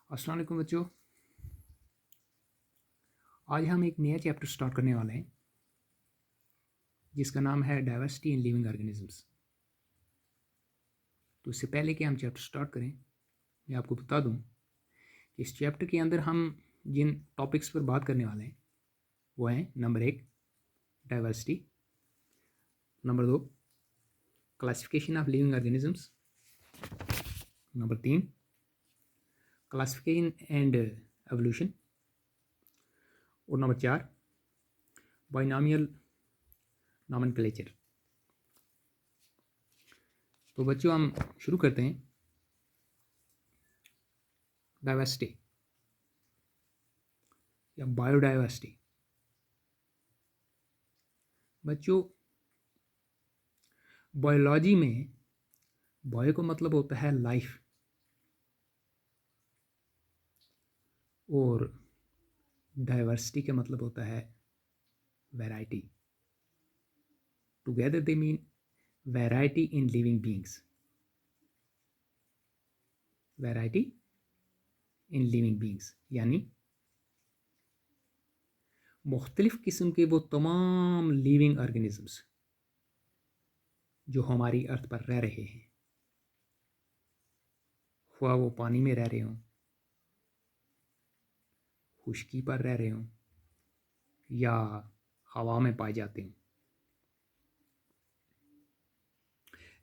अस्सलाम वालेकुम बच्चों। आज हम एक नया चैप्टर स्टार्ट करने वाले हैं जिसका नाम है डाइवर्सिटी इन लिविंग ऑर्गेनिजम्स। तो इससे पहले कि हम चैप्टर स्टार्ट करें, मैं आपको बता दूं कि इस चैप्टर के अंदर हम जिन टॉपिक्स पर बात करने वाले हैं वो हैं number 1 diversity, number 2 classification of living organisms, number 3 classification and evolution और नंबर 4 बाइनॉमियल नॉमेनक्लेचर। तो बच्चों हम शुरू करते हैं। डाइवर्सिटी या बायोडाइवर्सिटी। बच्चों बायोलॉजी में बायो का मतलब होता है लाइफ और डाइवर्सिटी का मतलब होता है variety. Together they mean variety in living beings. Variety in living beings यानी मुख्तलिफ किस्म के वो तमाम लिविंग ऑर्गेनिजम्स जो हमारी अर्थ पर रह रहे हैं, ख्वाह वो पानी में रह रहे हों, खुश्की पर रह रहे हों या हवा में पाए जाते हों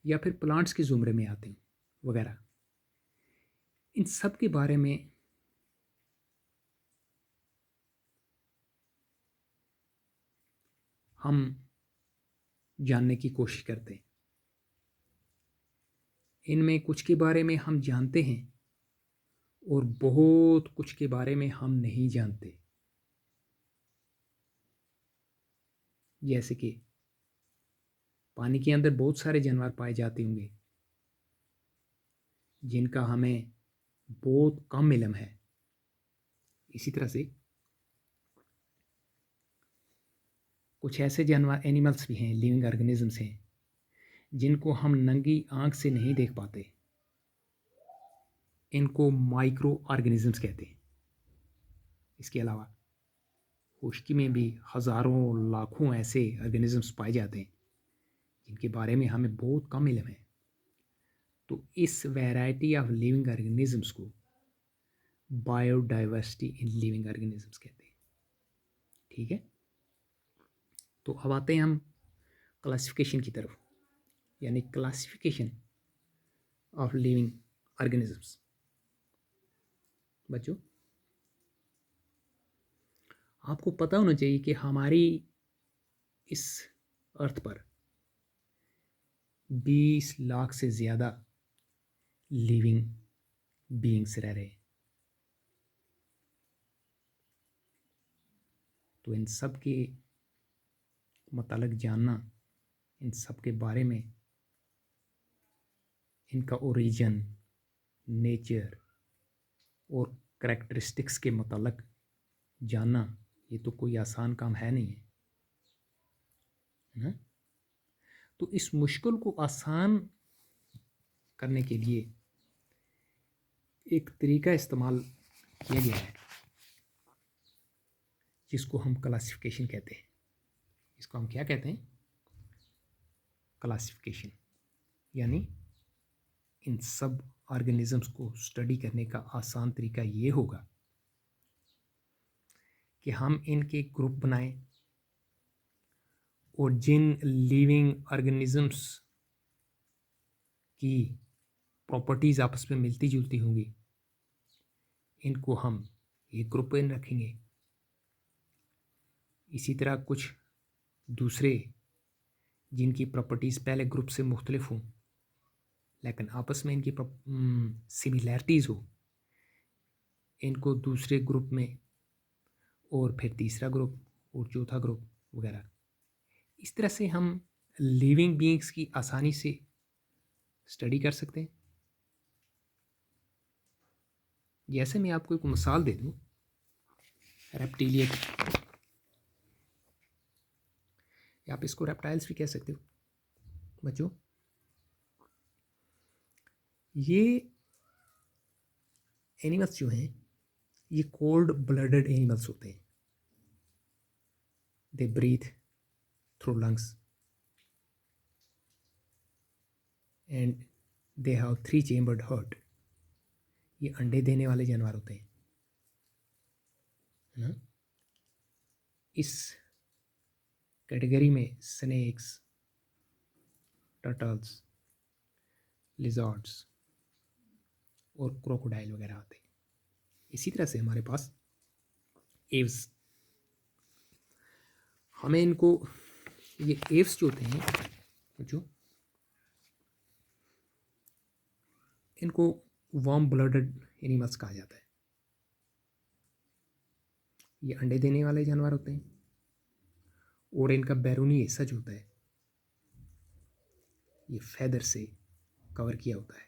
या फिर प्लांट्स के ज़ुमरे में आते हैं वगैरह, इन सब के बारे में हम जानने की कोशिश करते हैं। इनमें कुछ के बारे में हम जानते हैं और बहुत कुछ के बारे में हम नहीं जानते। जैसे कि पानी के अंदर बहुत सारे जानवर पाए जाते होंगे जिनका हमें बहुत कम इल्म है। इसी तरह से कुछ ऐसे जानवर एनिमल्स भी हैं, लिविंग ऑर्गेनिजम्स हैं जिनको हम नंगी आंख से नहीं देख पाते। इनको माइक्रो ऑर्गेनिजम्स कहते हैं। इसके अलावा खुश्की में भी हज़ारों लाखों ऐसे ऑर्गेनिजम्स पाए जाते हैं जिनके बारे में हमें बहुत कम इल्म है। तो इस वैरायटी ऑफ लिविंग ऑर्गेनिजम्स को बायोडाइवर्सिटी इन लिविंग ऑर्गेनिजम्स कहते हैं। ठीक है, तो अब आते हैं हम क्लासिफिकेशन की तरफ, यानी क्लासिफिकेशन ऑफ लिविंग ऑर्गेनिजम्स। बच्चों आपको पता होना चाहिए कि हमारी इस अर्थ पर 20 लाख से ज़्यादा लिविंग बीइंग्स रह रहे हैं। तो इन सब के मतलब जानना, इन सब के बारे में, इनका ओरिजिन, नेचर और करैक्टरिस्टिक्स के मतलब जानना, ये तो कोई आसान काम है नहीं है ना। तो इस मुश्किल को आसान करने के लिए एक तरीका इस्तेमाल किया गया है जिसको हम क्लासिफिकेशन कहते हैं। इसको हम क्या कहते हैं? क्लासिफिकेशन। यानी इन सब ऑर्गेनिजम्स को स्टडी करने का आसान तरीका ये होगा कि हम इनके ग्रुप बनाएं और जिन लिविंग ऑर्गेनिजम्स की प्रॉपर्टीज़ आपस में मिलती जुलती होंगी इनको हम एक ग्रुप में रखेंगे। इसी तरह कुछ दूसरे जिनकी प्रॉपर्टीज़ पहले ग्रुप से मुख्तलिफ हों लेकिन आपस में इनकी सिमिलैरिटीज़ हो, इनको दूसरे ग्रुप में, और फिर तीसरा ग्रुप और चौथा ग्रुप वगैरह। इस तरह से हम लिविंग बीइंग्स की आसानी से स्टडी कर सकते हैं। जैसे मैं आपको एक मिसाल दे दूँ रेप्टिलिया की, आप इसको रेप्टाइल्स भी कह सकते हो। बच्चों ये एनिमल्स जो हैं ये कोल्ड ब्लडेड एनिमल्स होते हैं. They breathe through lungs and they have 3 chambered heart. ये अंडे देने वाले जानवर होते हैं, है ना. इस कैटेगरी में स्नेक्स, टर्टल्स, लिजर्ड्स और क्रोकोडाइल वगैरह आते हैं. इसी तरह से हमारे पास एव्स, हमें इनको, ये एव्स जो होते हैं जो, इनको वार्म ब्लडेड एनिमल्स कहा जाता है. ये अंडे देने वाले जानवर होते हैं और इनका बैरूनी हिस्सा जो होता है ये फैदर से कवर किया होता है.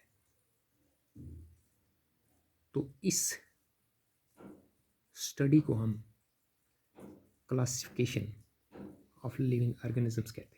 तो इस स्टडी को हम क्लासिफिकेशन ऑफ लिविंग ऑर्गेनिजम्स कहते हैं.